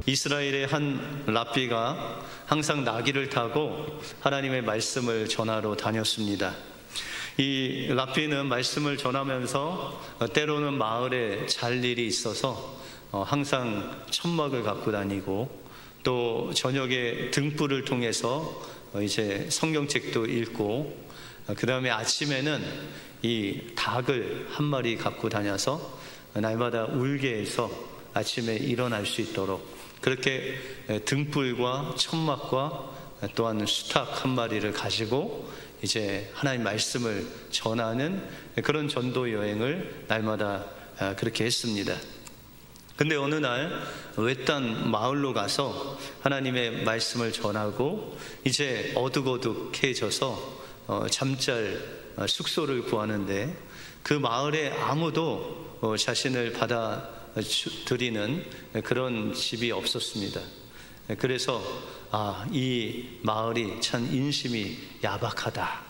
이스라엘의 한 랍비가 항상 나귀를 타고 하나님의 말씀을 전하러 다녔습니다. 이 랍비는 말씀을 전하면서 때로는 마을에 잘 일이 있어서 항상 천막을 갖고 다니고, 또 저녁에 등불을 통해서 이제 성경책도 읽고, 그 다음에 아침에는 이 닭을 한 마리 갖고 다녀서 날마다 울게 해서 아침에 일어날 수 있도록 그렇게 등불과 천막과 또한 수탉 한 마리를 가지고 이제 하나님 말씀을 전하는 그런 전도 여행을 날마다 그렇게 했습니다. 근데 어느 날 외딴 마을로 가서 하나님의 말씀을 전하고 이제 어둑어둑해져서 잠잘 숙소를 구하는데 그 마을에 아무도 자신을 받아들이는 그런 집이 없었습니다. 그래서 이 마을이 참 인심이 야박하다.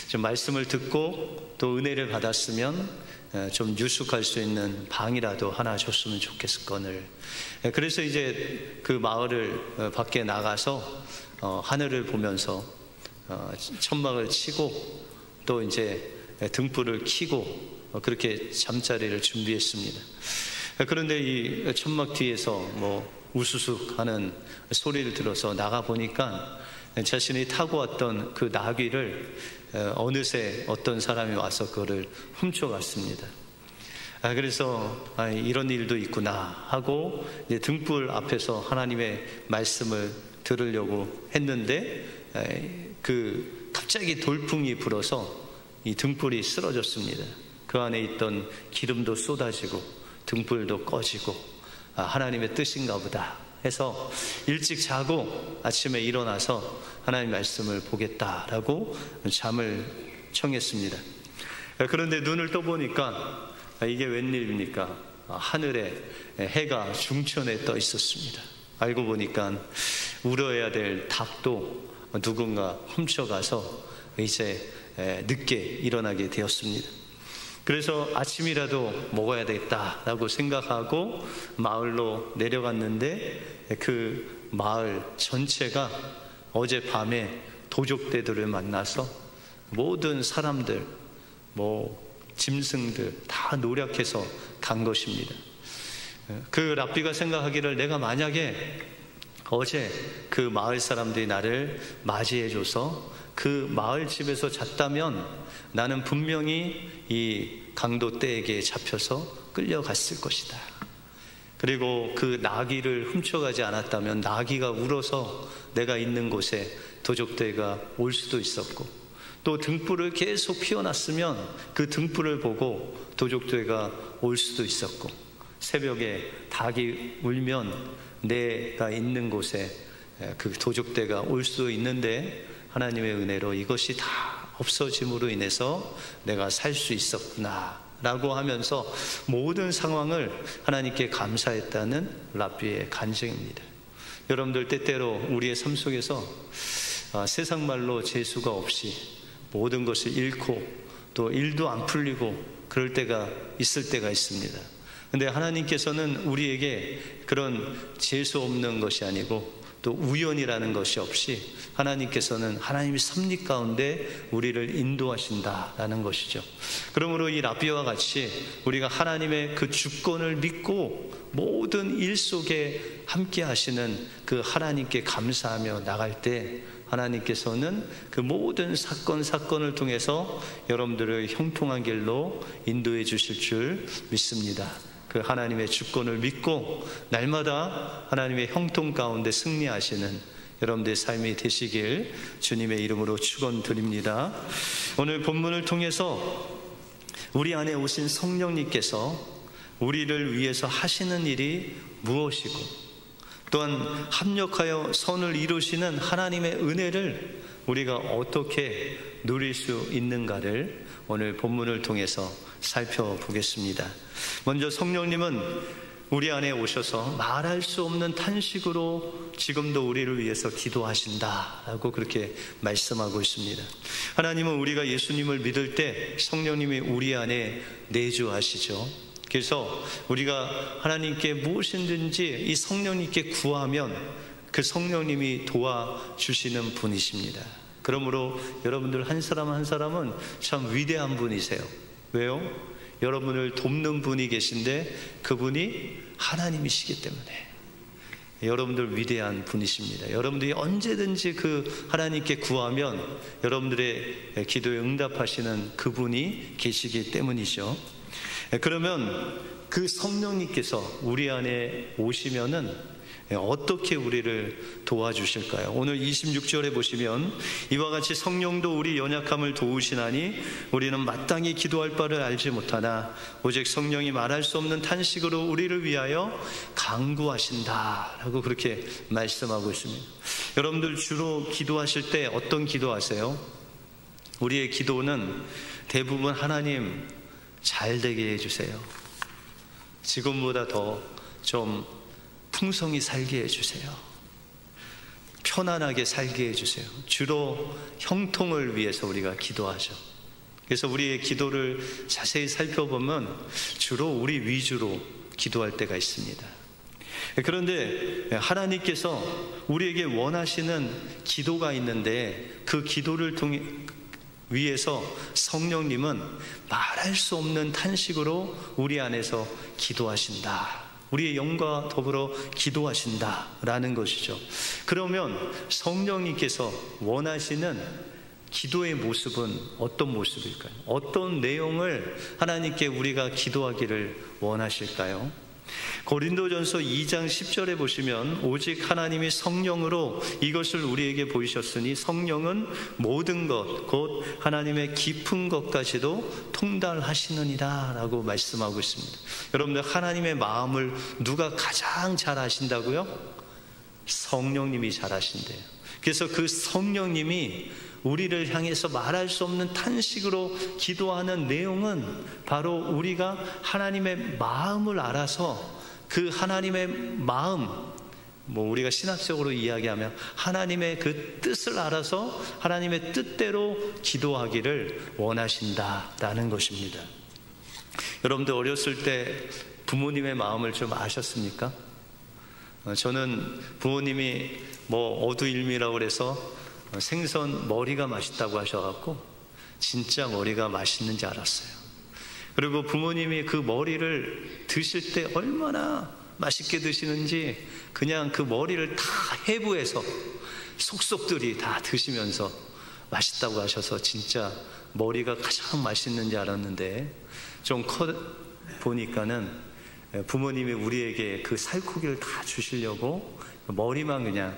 좀 말씀을 듣고 또 은혜를 받았으면 좀 유숙할 수 있는 방이라도 하나 줬으면 좋겠거늘. 그래서 이제 그 마을을 밖에 나가서 하늘을 보면서 천막을 치고 또 이제 등불을 켜고 그렇게 잠자리를 준비했습니다. 그런데 이 천막 뒤에서 우수숙 하는 소리를 들어서 나가 보니까 자신이 타고 왔던 그 나귀를 어느새 어떤 사람이 와서 그거를 훔쳐갔습니다. 그래서 이런 일도 있구나 하고 이제 등불 앞에서 하나님의 말씀을 들으려고 했는데 갑자기 돌풍이 불어서 이 등불이 쓰러졌습니다. 그 안에 있던 기름도 쏟아지고 등불도 꺼지고 하나님의 뜻인가 보다 해서 일찍 자고 아침에 일어나서 하나님 말씀을 보겠다라고 잠을 청했습니다. 그런데 눈을 떠보니까 이게 웬일입니까? 하늘에 해가 중천에 떠 있었습니다. 알고 보니까 울어야 될 닭도 누군가 훔쳐가서 이제 늦게 일어나게 되었습니다. 그래서 아침이라도 먹어야 되겠다라고 생각하고 마을로 내려갔는데 그 마을 전체가 어젯밤에 도적대들을 만나서 모든 사람들, 짐승들 다 노력해서 간 것입니다. 그 랍비가 생각하기를 내가 만약에 어제 그 마을 사람들이 나를 맞이해줘서 그 마을 집에서 잤다면 나는 분명히 이 강도떼에게 잡혀서 끌려갔을 것이다. 그리고 그 나귀를 훔쳐가지 않았다면 나귀가 울어서 내가 있는 곳에 도적대가 올 수도 있었고, 또 등불을 계속 피워놨으면 그 등불을 보고 도적대가 올 수도 있었고, 새벽에 닭이 울면 내가 있는 곳에 그 도적대가 올 수도 있는데 하나님의 은혜로 이것이 다 없어짐으로 인해서 내가 살 수 있었구나 라고 하면서 모든 상황을 하나님께 감사했다는 랍비의 간증입니다. 여러분들 때때로 우리의 삶 속에서 세상 말로 재수가 없이 모든 것을 잃고 또 일도 안 풀리고 그럴 때가 있을 때가 있습니다. 근데 하나님께서는 우리에게 그런 재수 없는 것이 아니고 또 우연이라는 것이 없이 하나님께서는 하나님의 섭리 가운데 우리를 인도하신다라는 것이죠. 그러므로 이 랍비와 같이 우리가 하나님의 그 주권을 믿고 모든 일 속에 함께 하시는 그 하나님께 감사하며 나갈 때 하나님께서는 그 모든 사건을 통해서 여러분들을 형통한 길로 인도해 주실 줄 믿습니다. 그 하나님의 주권을 믿고 날마다 하나님의 형통 가운데 승리하시는 여러분들의 삶이 되시길 주님의 이름으로 축원드립니다. 오늘 본문을 통해서 우리 안에 오신 성령님께서 우리를 위해서 하시는 일이 무엇이고 또한 합력하여 선을 이루시는 하나님의 은혜를 우리가 어떻게 누릴 수 있는가를 오늘 본문을 통해서 살펴보겠습니다. 먼저 성령님은 우리 안에 오셔서 말할 수 없는 탄식으로 지금도 우리를 위해서 기도하신다라고 그렇게 말씀하고 있습니다. 하나님은 우리가 예수님을 믿을 때 성령님이 우리 안에 내주하시죠. 그래서 우리가 하나님께 무엇이든지 이 성령님께 구하면 그 성령님이 도와주시는 분이십니다. 그러므로 여러분들 한 사람 한 사람은 참 위대한 분이세요. 왜요? 여러분을 돕는 분이 계신데 그분이 하나님이시기 때문에 여러분들 위대한 분이십니다. 여러분들이 언제든지 그 하나님께 구하면 여러분들의 기도에 응답하시는 그분이 계시기 때문이죠. 그러면 그 성령님께서 우리 안에 오시면은 어떻게 우리를 도와주실까요? 오늘 26절에 보시면 이와 같이 성령도 우리 연약함을 도우시나니 우리는 마땅히 기도할 바를 알지 못하나 오직 성령이 말할 수 없는 탄식으로 우리를 위하여 간구하신다 라고 그렇게 말씀하고 있습니다. 여러분들 주로 기도하실 때 어떤 기도하세요? 우리의 기도는 대부분 하나님 잘 되게 해주세요. 지금보다 더 좀 풍성히 살게 해주세요. 편안하게 살게 해주세요. 주로 형통을 위해서 우리가 기도하죠. 그래서 우리의 기도를 자세히 살펴보면 주로 우리 위주로 기도할 때가 있습니다. 그런데 하나님께서 우리에게 원하시는 기도가 있는데 그 기도를 통해 위해서 성령님은 말할 수 없는 탄식으로 우리 안에서 기도하신다. 우리의 영과 더불어 기도하신다라는 것이죠. 그러면 성령님께서 원하시는 기도의 모습은 어떤 모습일까요? 어떤 내용을 하나님께 우리가 기도하기를 원하실까요? 고린도전서 2장 10절에 보시면 오직 하나님이 성령으로 이것을 우리에게 보이셨으니 성령은 모든 것 곧 하나님의 깊은 것까지도 통달하시느니라 라고 말씀하고 있습니다. 여러분들 하나님의 마음을 누가 가장 잘 아신다고요? 성령님이 잘 아신대요. 그래서 그 성령님이 우리를 향해서 말할 수 없는 탄식으로 기도하는 내용은 바로 우리가 하나님의 마음을 알아서 그 하나님의 마음, 우리가 신학적으로 이야기하면 하나님의 그 뜻을 알아서 하나님의 뜻대로 기도하기를 원하신다라는 것입니다. 여러분들 어렸을 때 부모님의 마음을 좀 아셨습니까? 저는 부모님이 어두일미라고 그래서 생선 머리가 맛있다고 하셔갖고 진짜 머리가 맛있는지 알았어요. 그리고 부모님이 그 머리를 드실 때 얼마나 맛있게 드시는지 그냥 그 머리를 다 해부해서 속속들이 다 드시면서 맛있다고 하셔서 진짜 머리가 가장 맛있는지 알았는데 좀 커 보니까는 부모님이 우리에게 그 살코기를 다 주시려고 머리만 그냥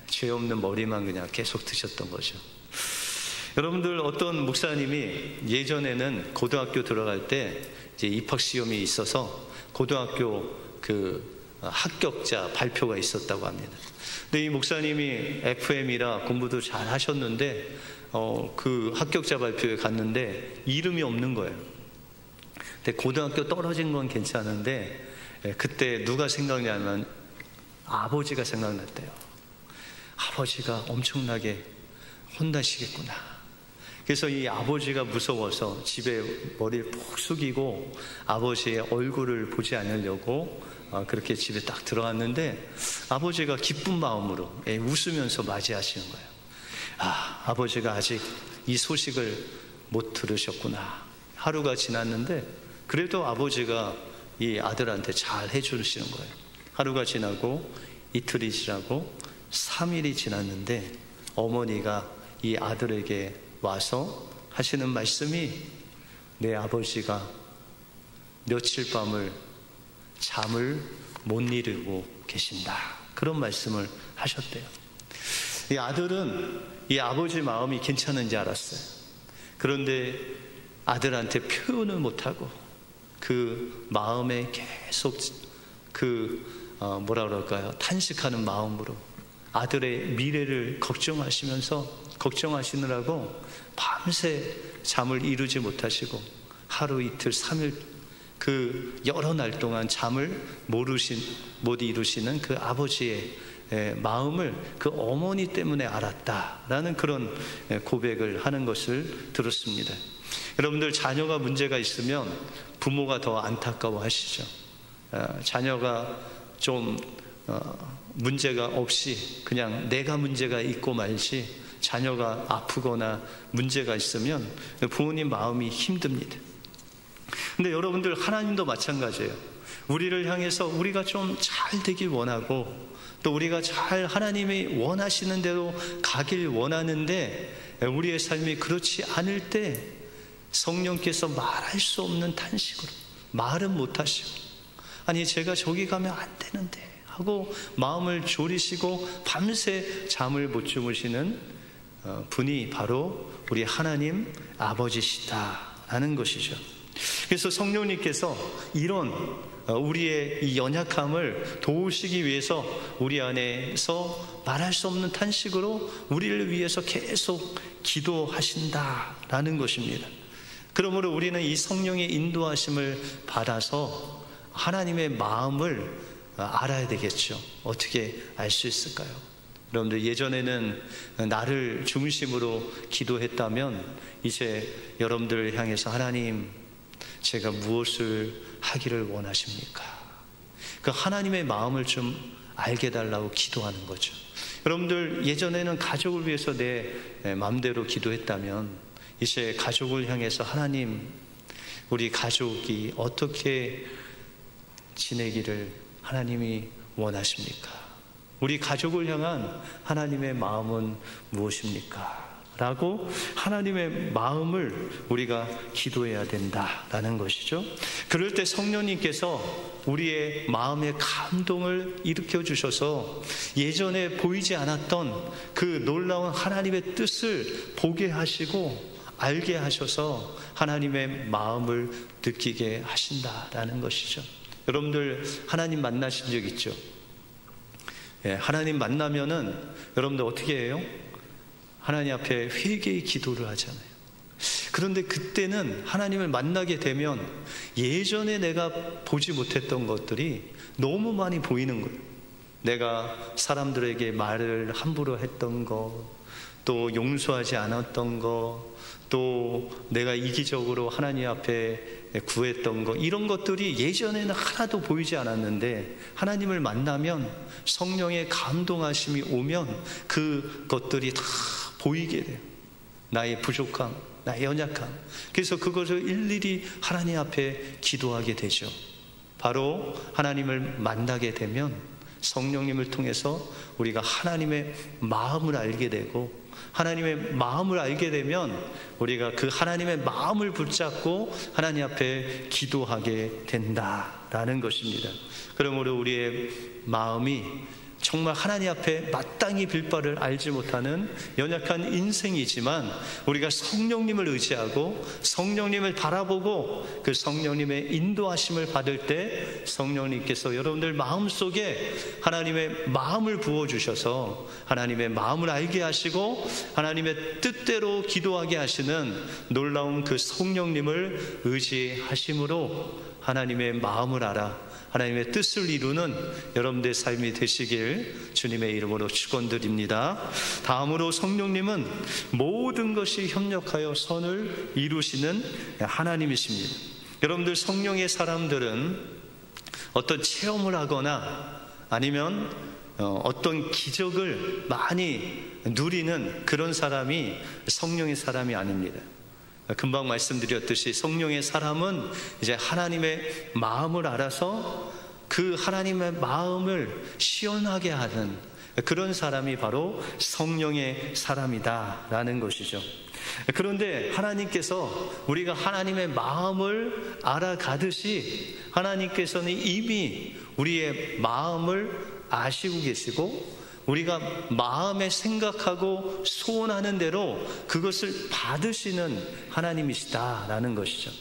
죄 없는 머리만 그냥 계속 드셨던 거죠. 여러분들 어떤 목사님이 예전에는 고등학교 들어갈 때 이제 입학 시험이 있어서 고등학교 그 합격자 발표가 있었다고 합니다. 근데 이 목사님이 FM이라 공부도 잘 하셨는데 그 합격자 발표에 갔는데 이름이 없는 거예요. 근데 고등학교 떨어진 건 괜찮은데 그때 누가 생각나면 아버지가 생각났대요. 아버지가 엄청나게 혼나시겠구나. 그래서 이 아버지가 무서워서 집에 머리를 푹 숙이고 아버지의 얼굴을 보지 않으려고 그렇게 집에 딱 들어갔는데 아버지가 기쁜 마음으로 웃으면서 맞이하시는 거예요. 아버지가 아직 이 소식을 못 들으셨구나. 하루가 지났는데 그래도 아버지가 이 아들한테 잘 해주시는 거예요. 하루가 지나고 이틀이 지나고 3일이 지났는데 어머니가 이 아들에게 와서 하시는 말씀이 내 아버지가 며칠 밤을 잠을 못 이루고 계신다. 그런 말씀을 하셨대요. 이 아들은 이 아버지 마음이 괜찮은지 알았어요. 그런데 아들한테 표현을 못하고 그 마음에 계속 뭐라 그럴까요? 탄식하는 마음으로 아들의 미래를 걱정하시느라고 밤새 잠을 이루지 못하시고 하루 이틀 3일 그 여러 날 동안 잠을 못 이루시는 그 아버지의 마음을 그 어머니 때문에 알았다라는 그런 고백을 하는 것을 들었습니다. 여러분들 자녀가 문제가 있으면 부모가 더 안타까워하시죠. 자녀가 좀 문제가 없이 그냥 내가 문제가 있고 말지 자녀가 아프거나 문제가 있으면 부모님 마음이 힘듭니다. 근데 여러분들 하나님도 마찬가지예요. 우리를 향해서 우리가 좀 잘 되길 원하고 또 우리가 잘 하나님이 원하시는 대로 가길 원하는데 우리의 삶이 그렇지 않을 때 성령께서 말할 수 없는 탄식으로 말은 못하시고 아니 제가 저기 가면 안 되는데 하고 마음을 졸이시고 밤새 잠을 못 주무시는 분이 바로 우리 하나님 아버지시다라는 것이죠. 그래서 성령님께서 이런 우리의 이 연약함을 도우시기 위해서 우리 안에서 말할 수 없는 탄식으로 우리를 위해서 계속 기도하신다라는 것입니다. 그러므로 우리는 이 성령의 인도하심을 받아서 하나님의 마음을 알아야 되겠죠. 어떻게 알 수 있을까요? 여러분들 예전에는 나를 중심으로 기도했다면 이제 여러분들 향해서 하나님 제가 무엇을 하기를 원하십니까? 그 하나님의 마음을 좀 알게 달라고 기도하는 거죠. 여러분들 예전에는 가족을 위해서 내 마음대로 기도했다면 이제 가족을 향해서 하나님 우리 가족이 어떻게 지내기를 하나님이 원하십니까? 우리 가족을 향한 하나님의 마음은 무엇입니까? 라고 하나님의 마음을 우리가 기도해야 된다라는 것이죠. 그럴 때 성령님께서 우리의 마음의 감동을 일으켜 주셔서 예전에 보이지 않았던 그 놀라운 하나님의 뜻을 보게 하시고 알게 하셔서 하나님의 마음을 느끼게 하신다라는 것이죠. 여러분들 하나님 만나신 적 있죠? 하나님 만나면은 여러분들 어떻게 해요? 하나님 앞에 회개의 기도를 하잖아요. 그런데 그때는 하나님을 만나게 되면 예전에 내가 보지 못했던 것들이 너무 많이 보이는 거예요. 내가 사람들에게 말을 함부로 했던 거, 또 용서하지 않았던 거, 또 내가 이기적으로 하나님 앞에 구했던 거, 이런 것들이 예전에는 하나도 보이지 않았는데 하나님을 만나면 성령의 감동하심이 오면 그것들이 다 보이게 돼요. 나의 부족함, 나의 연약함. 그래서 그것을 일일이 하나님 앞에 기도하게 되죠. 바로 하나님을 만나게 되면 성령님을 통해서 우리가 하나님의 마음을 알게 되고 하나님의 마음을 알게 되면 우리가 그 하나님의 마음을 붙잡고 하나님 앞에 기도하게 된다라는 것입니다. 그러므로 우리의 마음이 정말 하나님 앞에 마땅히 빌 바를 알지 못하는 연약한 인생이지만 우리가 성령님을 의지하고 성령님을 바라보고 그 성령님의 인도하심을 받을 때 성령님께서 여러분들 마음속에 하나님의 마음을 부어주셔서 하나님의 마음을 알게 하시고 하나님의 뜻대로 기도하게 하시는 놀라운 그 성령님을 의지하심으로 하나님의 마음을 알아 하나님의 뜻을 이루는 여러분들의 삶이 되시길 주님의 이름으로 축원드립니다. 다음으로 성령님은 모든 것이 협력하여 선을 이루시는 하나님이십니다. 여러분들 성령의 사람들은 어떤 체험을 하거나 아니면 어떤 기적을 많이 누리는 그런 사람이 성령의 사람이 아닙니다. 금방 말씀드렸듯이 성령의 사람은 이제 하나님의 마음을 알아서 그 하나님의 마음을 시원하게 하는 그런 사람이 바로 성령의 사람이다라는 것이죠. 그런데 하나님께서 우리가 하나님의 마음을 알아가듯이 하나님께서는 이미 우리의 마음을 아시고 계시고 우리가 마음에 생각하고 소원하는 대로 그것을 받으시는 하나님이시다라는 것이죠.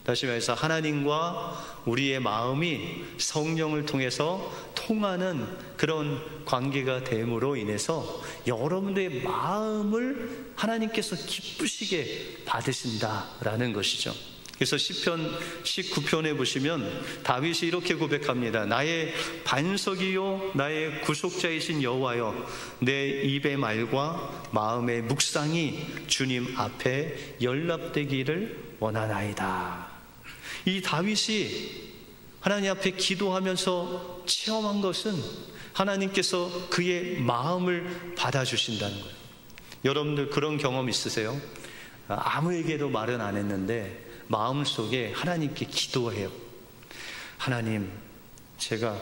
다시 말해서 하나님과 우리의 마음이 성령을 통해서 통하는 그런 관계가 됨으로 인해서 여러분들의 마음을 하나님께서 기쁘시게 받으신다라는 것이죠. 그래서 시편 19편에 보시면 다윗이 이렇게 고백합니다. 나의 반석이요 나의 구속자이신 여호와여, 내 입의 말과 마음의 묵상이 주님 앞에 연락되기를 원하나이다. 이 다윗이 하나님 앞에 기도하면서 체험한 것은 하나님께서 그의 마음을 받아주신다는 거예요. 여러분들 그런 경험 있으세요? 아무에게도 말은 안 했는데 마음속에 하나님께 기도해요. 하나님, 제가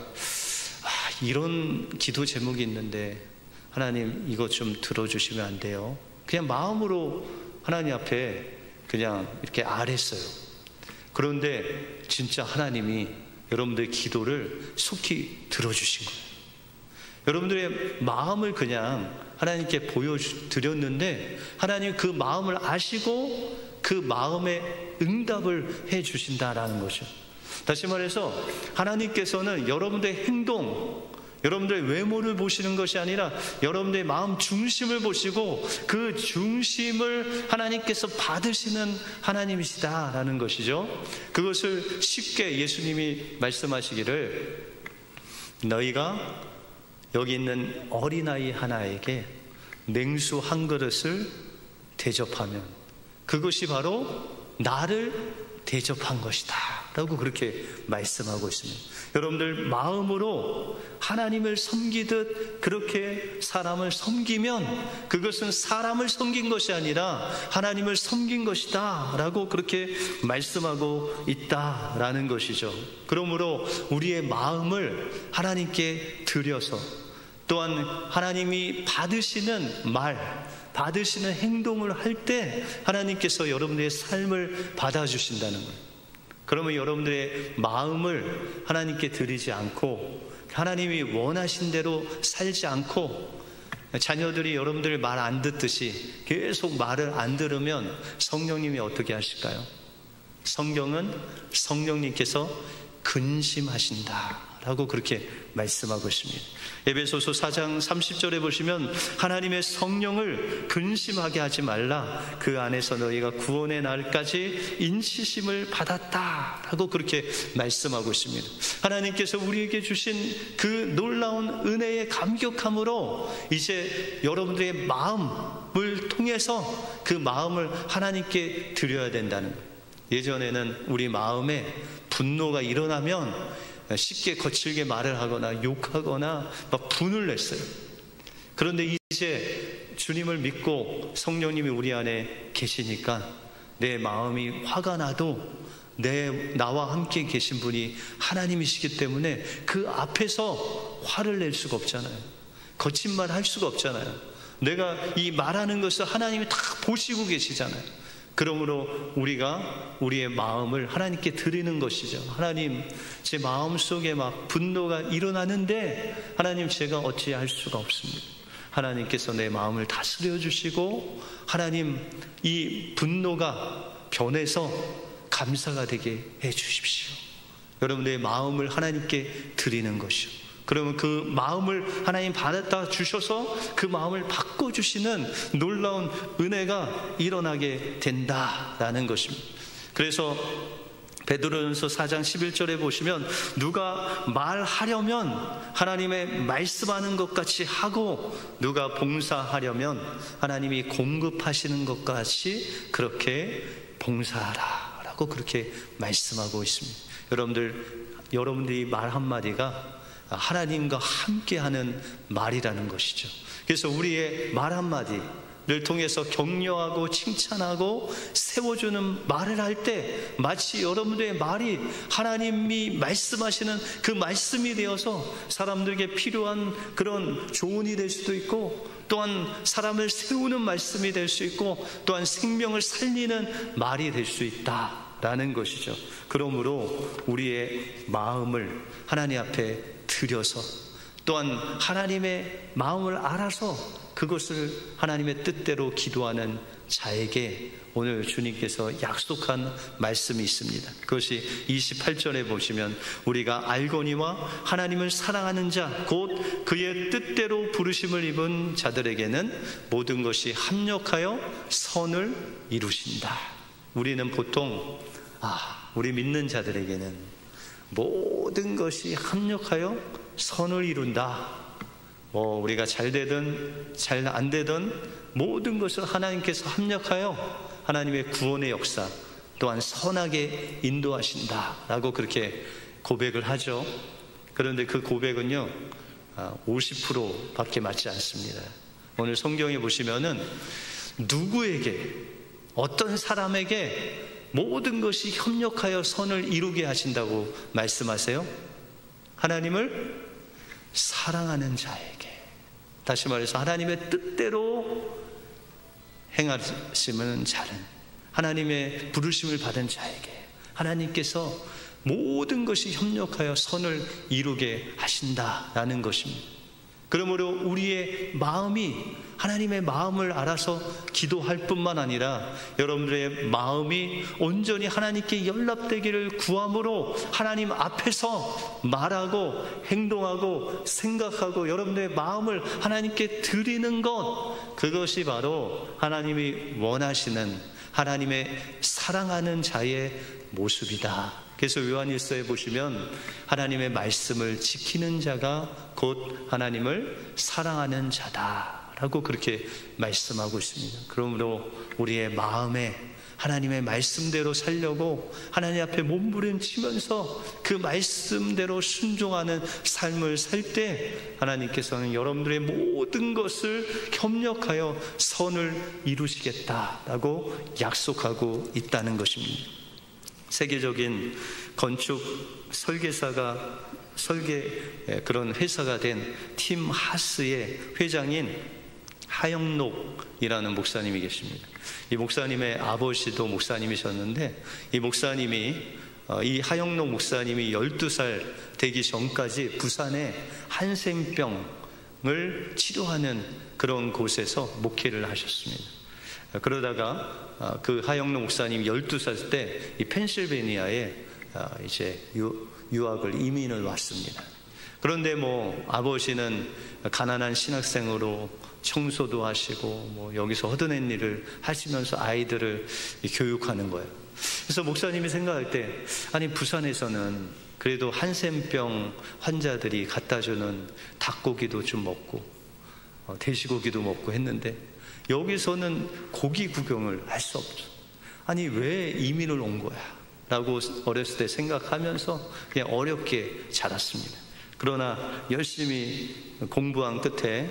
이런 기도 제목이 있는데 하나님 이거 좀 들어주시면 안 돼요? 그냥 마음으로 하나님 앞에 그냥 이렇게 아랬어요. 그런데 진짜 하나님이 여러분들의 기도를 속히 들어주신 거예요. 여러분들의 마음을 그냥 하나님께 보여드렸는데 하나님 그 마음을 아시고 그 마음에 응답을 해주신다라는 거죠. 다시 말해서 하나님께서는 여러분들의 행동, 여러분들의 외모를 보시는 것이 아니라 여러분들의 마음 중심을 보시고 그 중심을 하나님께서 받으시는 하나님이시다라는 것이죠. 그것을 쉽게 예수님이 말씀하시기를, 너희가 여기 있는 어린아이 하나에게 냉수 한 그릇을 대접하면 그것이 바로 나를 대접한 것이다 라고 그렇게 말씀하고 있습니다. 여러분들 마음으로 하나님을 섬기듯 그렇게 사람을 섬기면 그것은 사람을 섬긴 것이 아니라 하나님을 섬긴 것이다 라고 그렇게 말씀하고 있다라는 것이죠. 그러므로 우리의 마음을 하나님께 드려서 또한 하나님이 받으시는 말, 받으시는 행동을 할 때 하나님께서 여러분들의 삶을 받아주신다는 거예요. 그러면 여러분들의 마음을 하나님께 드리지 않고 하나님이 원하신 대로 살지 않고 자녀들이 여러분들 말 안 듣듯이 계속 말을 안 들으면 성령님이 어떻게 하실까요? 성경은 성령님께서 근심하신다 라고 그렇게 말씀하고 있습니다. 에베소서 4장 30절에 보시면 하나님의 성령을 근심하게 하지 말라, 그 안에서 너희가 구원의 날까지 인치심을 받았다 라고 그렇게 말씀하고 있습니다. 하나님께서 우리에게 주신 그 놀라운 은혜의 감격함으로 이제 여러분들의 마음을 통해서 그 마음을 하나님께 드려야 된다는 거예요. 예전에는 우리 마음에 분노가 일어나면 쉽게 거칠게 말을 하거나 욕하거나 막 분을 냈어요. 그런데 이제 주님을 믿고 성령님이 우리 안에 계시니까 내 마음이 화가 나도 나와 함께 계신 분이 하나님이시기 때문에 그 앞에서 화를 낼 수가 없잖아요. 거친 말 할 수가 없잖아요. 내가 이 말하는 것을 하나님이 다 보시고 계시잖아요. 그러므로 우리가 우리의 마음을 하나님께 드리는 것이죠. 하나님, 제 마음속에 막 분노가 일어나는데 하나님, 제가 어찌할 수가 없습니다. 하나님께서 내 마음을 다스려 주시고 하나님, 이 분노가 변해서 감사가 되게 해 주십시오. 여러분들의 마음을 하나님께 드리는 것이요. 그러면 그 마음을 하나님 받았다 주셔서 그 마음을 바꿔주시는 놀라운 은혜가 일어나게 된다라는 것입니다. 그래서 베드로전서 4장 11절에 보시면 누가 말하려면 하나님의 말씀하는 것 같이 하고 누가 봉사하려면 하나님이 공급하시는 것 같이 그렇게 봉사하라 라고 그렇게 말씀하고 있습니다. 여러분들이 말 한마디가 하나님과 함께하는 말이라는 것이죠. 그래서 우리의 말 한마디를 통해서 격려하고 칭찬하고 세워주는 말을 할 때 마치 여러분들의 말이 하나님이 말씀하시는 그 말씀이 되어서 사람들에게 필요한 그런 조언이 될 수도 있고 또한 사람을 세우는 말씀이 될 수 있고 또한 생명을 살리는 말이 될 수 있다라는 것이죠. 그러므로 우리의 마음을 하나님 앞에 드려서 또한 하나님의 마음을 알아서 그것을 하나님의 뜻대로 기도하는 자에게 오늘 주님께서 약속한 말씀이 있습니다. 그것이 28절에 보시면 우리가 알거니와 하나님을 사랑하는 자 곧 그의 뜻대로 부르심을 입은 자들에게는 모든 것이 합력하여 선을 이루신다. 우리는 보통 우리 믿는 자들에게는 모든 것이 합력하여 선을 이룬다. 우리가 잘 되든 잘 안 되든 모든 것을 하나님께서 합력하여 하나님의 구원의 역사 또한 선하게 인도하신다라고 그렇게 고백을 하죠. 그런데 그 고백은요 50%밖에 맞지 않습니다. 오늘 성경에 보시면은 누구에게, 어떤 사람에게 모든 것이 협력하여 선을 이루게 하신다고 말씀하세요? 하나님을 사랑하는 자에게. 다시 말해서 하나님의 뜻대로 행하시는 자는, 하나님의 부르심을 받은 자에게 하나님께서 모든 것이 협력하여 선을 이루게 하신다라는 것입니다. 그러므로 우리의 마음이 하나님의 마음을 알아서 기도할 뿐만 아니라 여러분들의 마음이 온전히 하나님께 연락되기를 구함으로 하나님 앞에서 말하고 행동하고 생각하고 여러분들의 마음을 하나님께 드리는 것, 그것이 바로 하나님이 원하시는 하나님의 사랑하는 자의 모습이다. 그래서 요한일서에 보시면 하나님의 말씀을 지키는 자가 곧 하나님을 사랑하는 자다라고 그렇게 말씀하고 있습니다. 그러므로 우리의 마음에 하나님의 말씀대로 살려고 하나님 앞에 몸부림치면서 그 말씀대로 순종하는 삶을 살 때 하나님께서는 여러분들의 모든 것을 협력하여 선을 이루시겠다라고 약속하고 있다는 것입니다. 세계적인 건축 그런 회사가 된 팀 하스의 회장인 하영록이라는 목사님이 계십니다. 이 목사님의 아버지도 목사님이셨는데 이 하영록 목사님이 12살 되기 전까지 부산에 한센병을 치료하는 그런 곳에서 목회를 하셨습니다. 그러다가 그 하영록 목사님이 12살 때 이 펜실베니아에 이제 유학을 이민을 왔습니다. 그런데 아버지는 가난한 신학생으로 청소도 하시고 여기서 허드렛 일을 하시면서 아이들을 교육하는 거예요. 그래서 목사님이 생각할 때, 아니 부산에서는 그래도 한센병 환자들이 갖다주는 닭고기도 좀 먹고 돼지고기도 먹고 했는데 여기서는 고기 구경을 할 수 없죠. 아니 왜 이민을 온 거야? 라고 어렸을 때 생각하면서 그냥 어렵게 자랐습니다. 그러나 열심히 공부한 끝에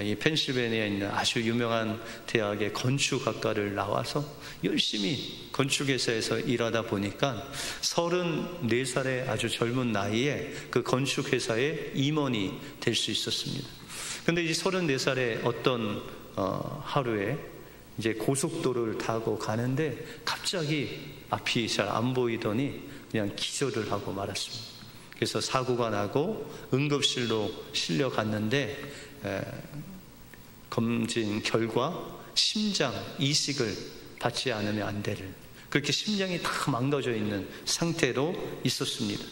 이 펜실베니아에 있는 아주 유명한 대학의 건축학과를 나와서 열심히 건축회사에서 일하다 보니까 34살의 아주 젊은 나이에 그 건축회사의 임원이 될 수 있었습니다. 근데 이 34살의 어떤 하루에 이제 고속도로를 타고 가는데 갑자기 앞이 잘 안 보이더니 그냥 기절을 하고 말았습니다. 그래서 사고가 나고 응급실로 실려갔는데 검진 결과 심장 이식을 받지 않으면 안 되는, 그렇게 심장이 다 망가져 있는 상태로 있었습니다.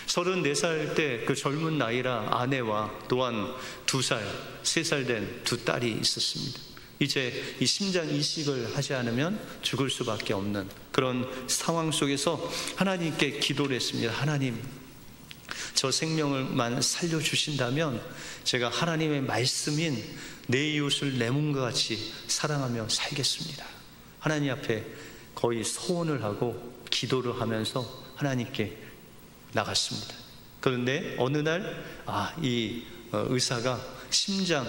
34살 때 그 젊은 나이라 아내와 또한 2살, 3살 된 두 딸이 있었습니다. 이제 이 심장 이식을 하지 않으면 죽을 수밖에 없는 그런 상황 속에서 하나님께 기도를 했습니다. 하나님, 저 생명을만 살려주신다면 제가 하나님의 말씀인 내 이웃을 내 몸과 같이 사랑하며 살겠습니다. 하나님 앞에 거의 소원을 하고 기도를 하면서 하나님께 나갔습니다. 그런데 어느 날 이 의사가 심장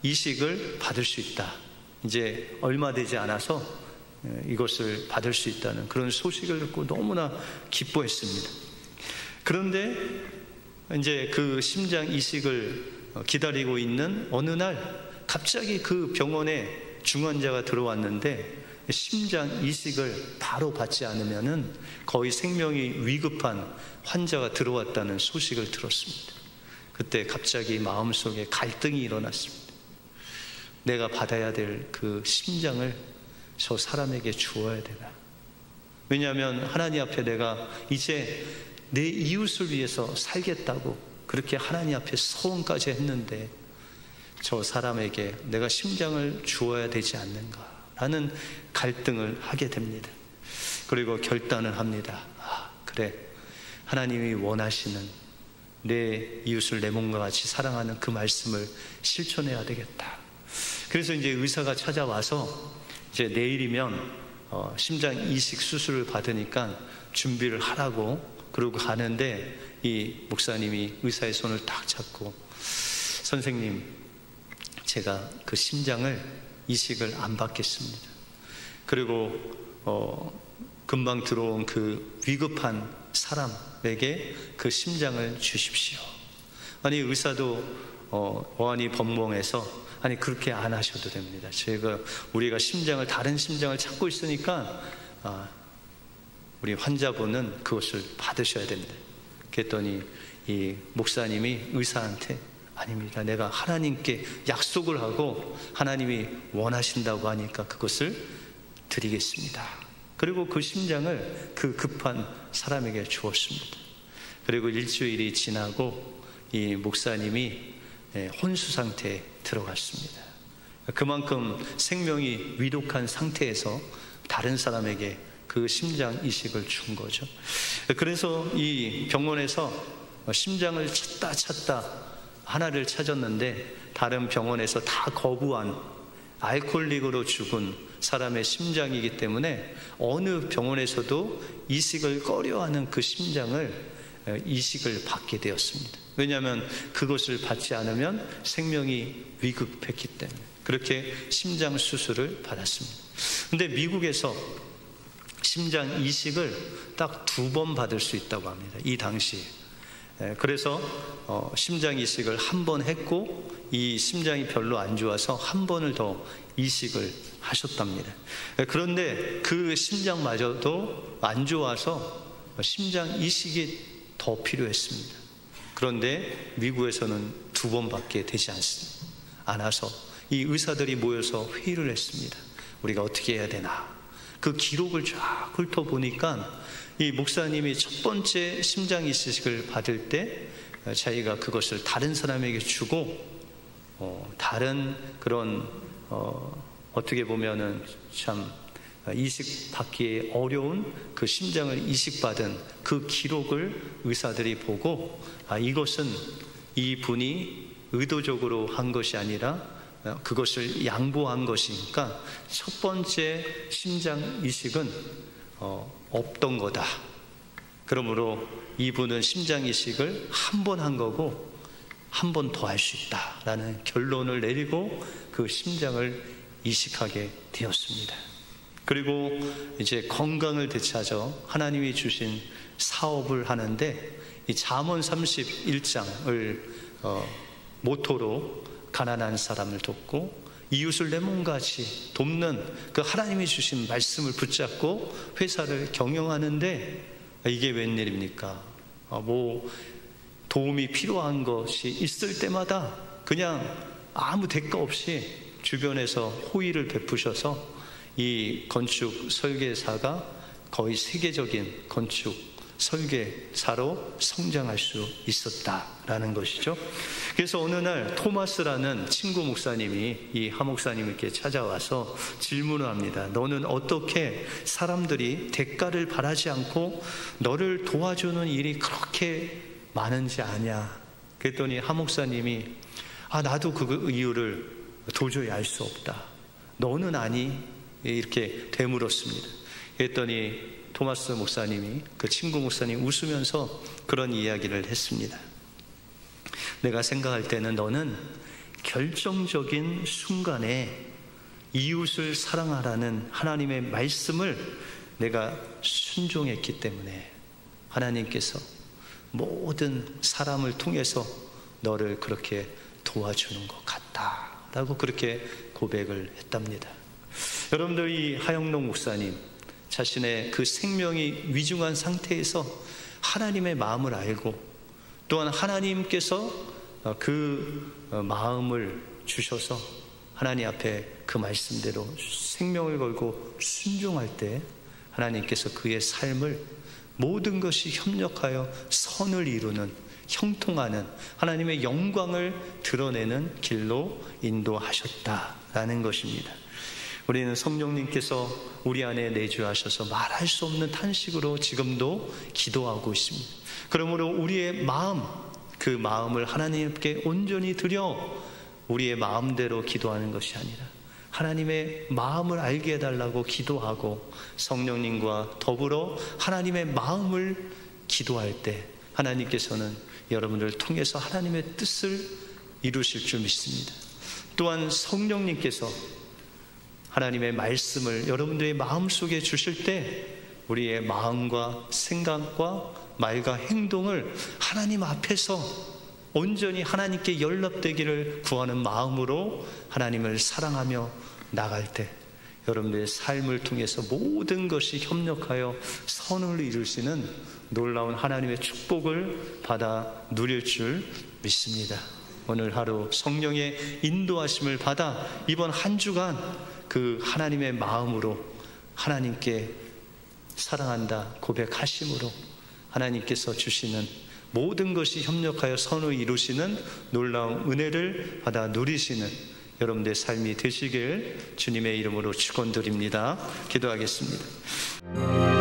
이식을 받을 수 있다, 이제 얼마 되지 않아서 이것을 받을 수 있다는 그런 소식을 듣고 너무나 기뻐했습니다. 그런데 이제 그 심장 이식을 기다리고 있는 어느 날 갑자기 그 병원에 중환자가 들어왔는데 심장 이식을 바로 받지 않으면은 거의 생명이 위급한 환자가 들어왔다는 소식을 들었습니다. 그때 갑자기 마음속에 갈등이 일어났습니다. 내가 받아야 될 그 심장을 저 사람에게 주어야 되나? 왜냐하면 하나님 앞에 내가 이제 내 이웃을 위해서 살겠다고 그렇게 하나님 앞에 소원까지 했는데 저 사람에게 내가 심장을 주어야 되지 않는가? 라는 갈등을 하게 됩니다. 그리고 결단을 합니다. 그래, 하나님이 원하시는 내 이웃을 내 몸과 같이 사랑하는 그 말씀을 실천해야 되겠다. 그래서 이제 의사가 찾아와서 이제 내일이면 심장 이식 수술을 받으니까 준비를 하라고 그러고 가는데 이 목사님이 의사의 손을 딱 잡고, 선생님, 제가 그 심장을 이식을 안 받겠습니다. 그리고 금방 들어온 그 위급한 사람에게 그 심장을 주십시오. 아니, 의사도 어안이 벙벙해서, 아니, 그렇게 안 하셔도 됩니다. 우리가 다른 심장을 찾고 있으니까 우리 환자분은 그것을 받으셔야 됩니다. 그랬더니 이 목사님이 의사한테, 아닙니다, 내가 하나님께 약속을 하고 하나님이 원하신다고 하니까 그것을 드리겠습니다. 그리고 그 심장을 그 급한 사람에게 주었습니다. 그리고 일주일이 지나고 이 목사님이 혼수 상태에 들어갔습니다. 그만큼 생명이 위독한 상태에서 다른 사람에게 그 심장 이식을 준 거죠. 그래서 이 병원에서 심장을 찾다 하나를 찾았는데, 다른 병원에서 다 거부한 알코올릭으로 죽은 사람의 심장이기 때문에 어느 병원에서도 이식을 꺼려하는 그 심장을 이식을 받게 되었습니다. 왜냐하면 그것을 받지 않으면 생명이 위급했기 때문에 그렇게 심장 수술을 받았습니다. 근데 미국에서 심장 이식을 딱 2번 받을 수 있다고 합니다, 이 당시에. 그래서 심장 이식을 한 번 했고, 이 심장이 별로 안 좋아서 한 번을 더 이식을 하셨답니다. 그런데 그 심장마저도 안 좋아서 심장 이식이 더 필요했습니다. 그런데 미국에서는 2번밖에 되지 않아서 이 의사들이 모여서 회의를 했습니다. 우리가 어떻게 해야 되나. 그 기록을 쫙 훑어보니까 이 목사님이 첫 번째 심장 이식을 받을 때 자기가 그것을 다른 사람에게 주고, 다른 그런 어떻게 보면은 참 이식받기 어려운 그 심장을 이식받은 그 기록을 의사들이 보고, 이것은 이분이 의도적으로 한 것이 아니라 그것을 양보한 것이니까 첫 번째 심장 이식은 없던 거다. 그러므로 이분은 심장 이식을 한 번 한 거고 한 번 더 할 수 있다라는 결론을 내리고 그 심장을 이식하게 되었습니다. 그리고 이제 건강을 되찾아 하나님이 주신 사업을 하는데, 이 잠언 31장을 모토로 가난한 사람을 돕고 이웃을 내 몸같이 돕는 그 하나님이 주신 말씀을 붙잡고 회사를 경영하는데, 이게 웬일입니까? 도움이 필요한 것이 있을 때마다 그냥 아무 대가 없이 주변에서 호의를 베푸셔서 이 건축 설계사가 거의 세계적인 건축 설계사로 성장할 수 있었다라는 것이죠. 그래서 어느 날 토마스라는 친구 목사님이 이 하 목사님께 찾아와서 질문을 합니다. 너는 어떻게 사람들이 대가를 바라지 않고 너를 도와주는 일이 그렇게 많은지 아냐? 그랬더니 하 목사님이 나도 그 이유를 도저히 알 수 없다. 너는 아니? 이렇게 되물었습니다. 그랬더니 토마스 목사님이, 그 친구 목사님 웃으면서 그런 이야기를 했습니다. 내가 생각할 때는 너는 결정적인 순간에 이웃을 사랑하라는 하나님의 말씀을 내가 순종했기 때문에 하나님께서 모든 사람을 통해서 너를 그렇게 도와주는 것 같다라고 그렇게 고백을 했답니다. 여러분들, 이 하영록 목사님 자신의 그 생명이 위중한 상태에서 하나님의 마음을 알고, 또한 하나님께서 그 마음을 주셔서 하나님 앞에 그 말씀대로 생명을 걸고 순종할 때 하나님께서 그의 삶을 모든 것이 협력하여 선을 이루는, 형통하는 하나님의 영광을 드러내는 길로 인도하셨다라는 것입니다. 우리는 성령님께서 우리 안에 내주하셔서 말할 수 없는 탄식으로 지금도 기도하고 있습니다. 그러므로 우리의 마음, 그 마음을 하나님께 온전히 드려 우리의 마음대로 기도하는 것이 아니라 하나님의 마음을 알게 해달라고 기도하고 성령님과 더불어 하나님의 마음을 기도할 때 하나님께서는 여러분들을 통해서 하나님의 뜻을 이루실 줄 믿습니다. 또한 성령님께서 하나님의 말씀을 여러분들의 마음속에 주실 때 우리의 마음과 생각과 말과 행동을 하나님 앞에서 온전히 하나님께 연락되기를 구하는 마음으로 하나님을 사랑하며 나갈 때 여러분들의 삶을 통해서 모든 것이 협력하여 선을 이루시는 놀라운 하나님의 축복을 받아 누릴 줄 믿습니다. 오늘 하루 성령의 인도하심을 받아 이번 한 주간 그 하나님의 마음으로 하나님께 사랑한다 고백하심으로 하나님께서 주시는 모든 것이 협력하여 선을 이루시는 놀라운 은혜를 받아 누리시는 여러분들의 삶이 되시길 주님의 이름으로 축원드립니다. 기도하겠습니다.